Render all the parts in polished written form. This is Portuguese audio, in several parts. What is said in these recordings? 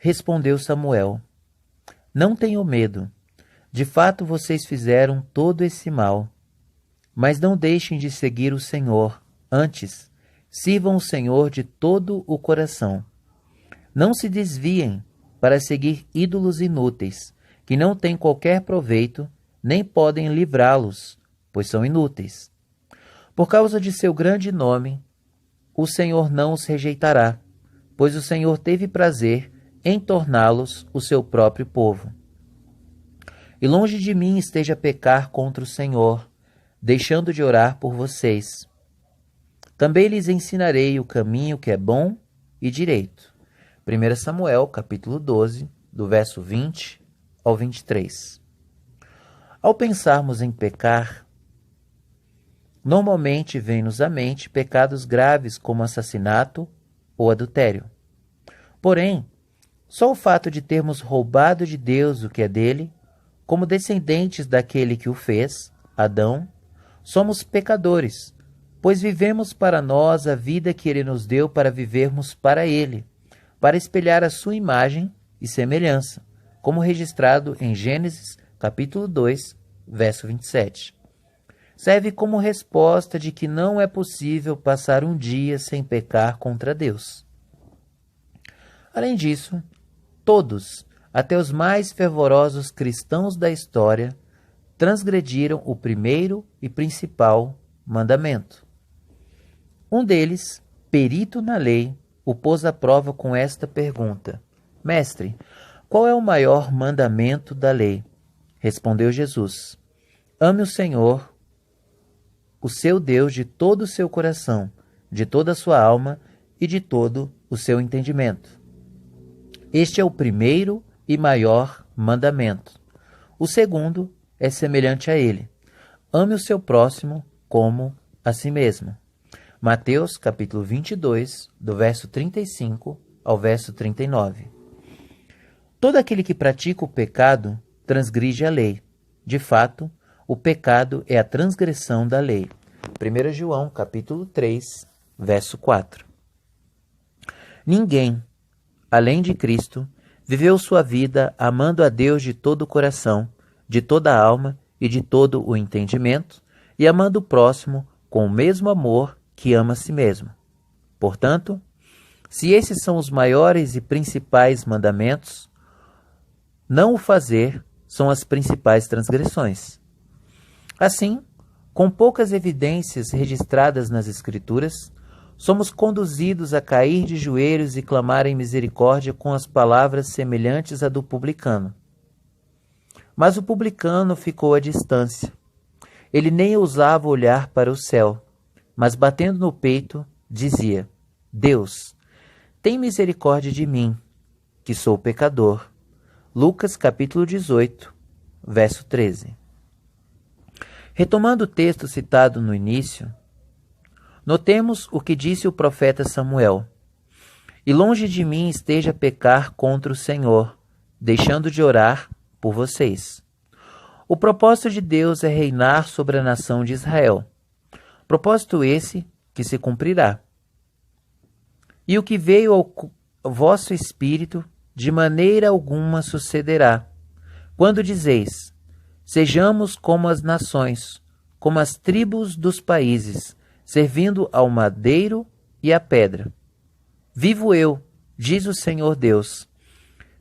respondeu Samuel: Não tenham medo. De fato vocês fizeram todo esse mal. Mas não deixem de seguir o Senhor. Antes, sirvam o Senhor de todo o coração. Não se desviem para seguir ídolos inúteis, que não têm qualquer proveito, nem podem livrá-los, pois são inúteis. Por causa de seu grande nome, o Senhor não os rejeitará, pois o Senhor teve prazer em torná-los o seu próprio povo. E longe de mim esteja pecar contra o Senhor, deixando de orar por vocês. Também lhes ensinarei o caminho que é bom e direito. 1 Samuel, capítulo 12, do verso 20 ao 23. Ao pensarmos em pecar, normalmente vem-nos à mente pecados graves como assassinato ou adultério. Porém, só o fato de termos roubado de Deus o que é dele, como descendentes daquele que o fez, Adão, somos pecadores, pois vivemos para nós a vida que ele nos deu para vivermos para ele, para espelhar a sua imagem e semelhança, como registrado em Gênesis, capítulo 2, verso 27. Serve como resposta de que não é possível passar um dia sem pecar contra Deus. Além disso, todos, até os mais fervorosos cristãos da história, transgrediram o primeiro e principal mandamento. Um deles, perito na lei, o pôs à prova com esta pergunta: Mestre, qual é o maior mandamento da lei? Respondeu Jesus: Ame o Senhor, o seu Deus, de todo o seu coração, de toda a sua alma e de todo o seu entendimento. Este é o primeiro e maior mandamento. O segundo é semelhante a ele: ame o seu próximo como a si mesmo. Mateus, capítulo 22, do verso 35 ao verso 39. Todo aquele que pratica o pecado transgride a lei. De fato, o pecado é a transgressão da lei. 1 João, capítulo 3, verso 4. Ninguém, além de Cristo, viveu sua vida amando a Deus de todo o coração, de toda a alma e de todo o entendimento, e amando o próximo com o mesmo amor que ama a si mesmo. Portanto, se esses são os maiores e principais mandamentos, não o fazer são as principais transgressões. Assim, com poucas evidências registradas nas Escrituras, somos conduzidos a cair de joelhos e clamar em misericórdia com as palavras semelhantes à do publicano. Mas o publicano ficou à distância. Ele nem ousava olhar para o céu, mas batendo no peito, dizia: Deus, tem misericórdia de mim, que sou pecador. Lucas capítulo 18, verso 13. Retomando o texto citado no início, notemos o que disse o profeta Samuel: E longe de mim esteja pecar contra o Senhor, deixando de orar por vocês. O propósito de Deus é reinar sobre a nação de Israel. Propósito esse que se cumprirá. E o que veio ao vosso espírito, de maneira alguma sucederá. Quando dizeis: sejamos como as nações, como as tribos dos países, servindo ao madeiro e à pedra. Vivo eu, diz o Senhor Deus,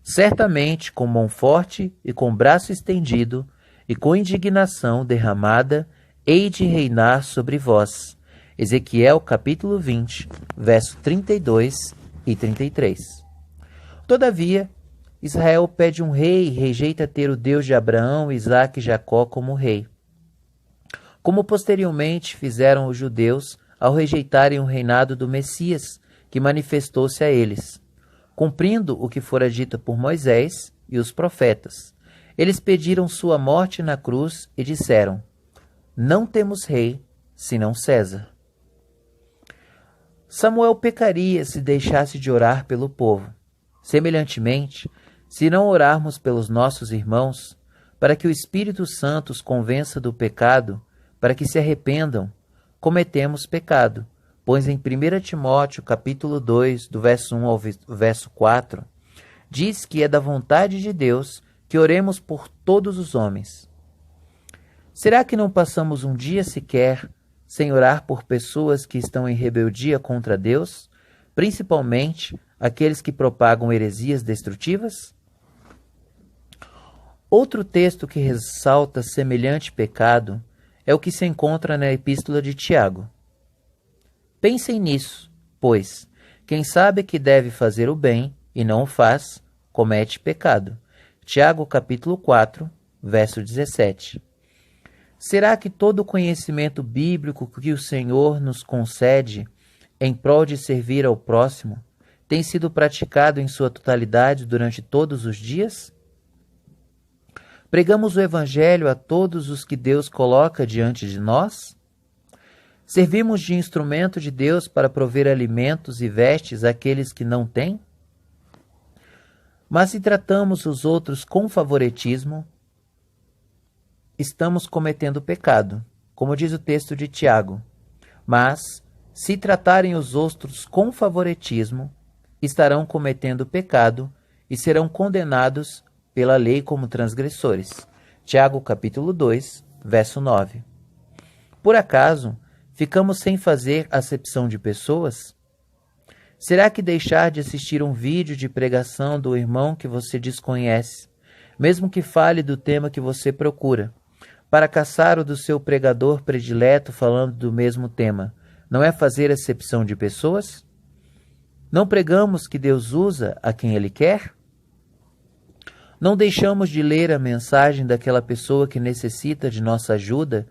certamente com mão forte e com braço estendido e com indignação derramada, hei de reinar sobre vós. Ezequiel capítulo 20, verso 32 e 33. Todavia, Israel pede um rei e rejeita ter o Deus de Abraão, Isaque e Jacó como rei. Como posteriormente fizeram os judeus ao rejeitarem o reinado do Messias, que manifestou-se a eles, cumprindo o que fora dito por Moisés e os profetas. Eles pediram sua morte na cruz e disseram: não temos rei, senão César. Samuel pecaria se deixasse de orar pelo povo. Semelhantemente, se não orarmos pelos nossos irmãos, para que o Espírito Santo os convença do pecado, para que se arrependam, cometemos pecado, pois em 1 Timóteo, capítulo 2, do verso 1 ao verso 4, diz que é da vontade de Deus que oremos por todos os homens. Será que não passamos um dia sequer sem orar por pessoas que estão em rebeldia contra Deus, principalmente aqueles que propagam heresias destrutivas? Outro texto que ressalta semelhante pecado é o que se encontra na Epístola de Tiago. Pensem nisso, pois quem sabe que deve fazer o bem e não o faz, comete pecado. Tiago capítulo 4, verso 17. Será que todo o conhecimento bíblico que o Senhor nos concede em prol de servir ao próximo tem sido praticado em sua totalidade durante todos os dias? Pregamos o Evangelho a todos os que Deus coloca diante de nós? Servimos de instrumento de Deus para prover alimentos e vestes àqueles que não têm? Mas se tratamos os outros com favoritismo, estamos cometendo pecado, como diz o texto de Tiago. Mas, se tratarem os outros com favoritismo, estarão cometendo pecado e serão condenados pela lei como transgressores. Tiago capítulo 2, verso 9. Por acaso, ficamos sem fazer acepção de pessoas? Será que deixar de assistir um vídeo de pregação do irmão que você desconhece, mesmo que fale do tema que você procura, para caçar o do seu pregador predileto falando do mesmo tema, não é fazer acepção de pessoas? Não pregamos que Deus usa a quem Ele quer? Não deixamos de ler a mensagem daquela pessoa que necessita de nossa ajuda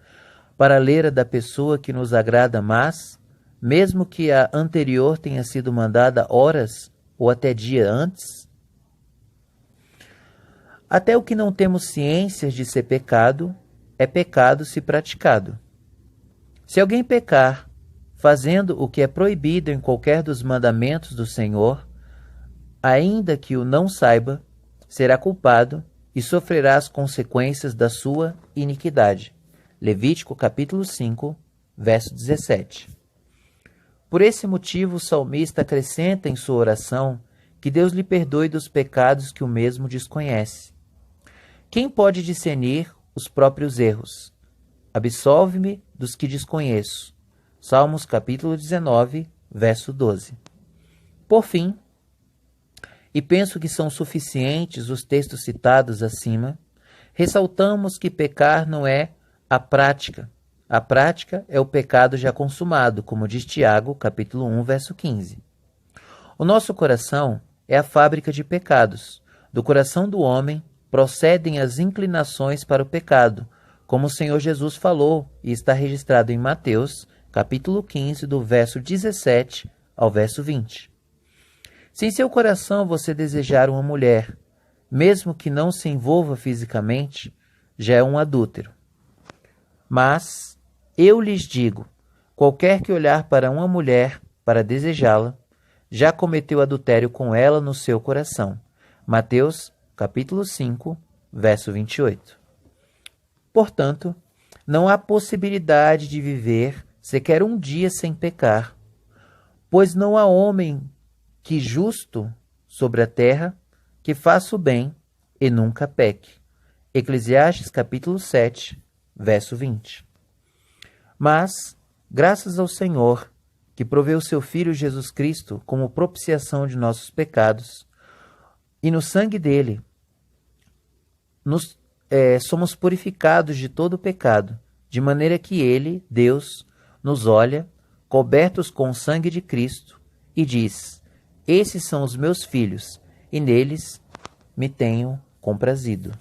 para ler a da pessoa que nos agrada mais, mesmo que a anterior tenha sido mandada horas ou até dia antes? Até o que não temos ciências de ser pecado, é pecado se praticado. Se alguém pecar, fazendo o que é proibido em qualquer dos mandamentos do Senhor, ainda que o não saiba, será culpado e sofrerá as consequências da sua iniquidade. Levítico capítulo 5, verso 17. Por esse motivo, o salmista acrescenta em sua oração que Deus lhe perdoe dos pecados que o mesmo desconhece. Quem pode discernir os próprios erros? Absolve-me dos que desconheço. Salmos capítulo 19, verso 12. Por fim, e penso que são suficientes os textos citados acima, ressaltamos que pecar não é a prática. A prática é o pecado já consumado, como diz Tiago, capítulo 1, verso 15. O nosso coração é a fábrica de pecados. Do coração do homem procedem as inclinações para o pecado, como o Senhor Jesus falou e está registrado em Mateus, capítulo 15, do verso 17 ao verso 20. Se em seu coração você desejar uma mulher, mesmo que não se envolva fisicamente, já é um adúltero. Mas eu lhes digo, qualquer que olhar para uma mulher para desejá-la, já cometeu adultério com ela no seu coração. Mateus, capítulo 5, verso 28. Portanto, não há possibilidade de viver sequer um dia sem pecar, pois não há homem que justo sobre a terra que faça o bem e nunca peque. Eclesiastes capítulo 7, verso 20. Mas, graças ao Senhor, que proveu seu Filho Jesus Cristo como propiciação de nossos pecados, e no sangue dele somos purificados de todo o pecado, de maneira que ele, Deus, nos olha, cobertos com o sangue de Cristo, e diz: esses são os meus filhos, e neles me tenho comprazido.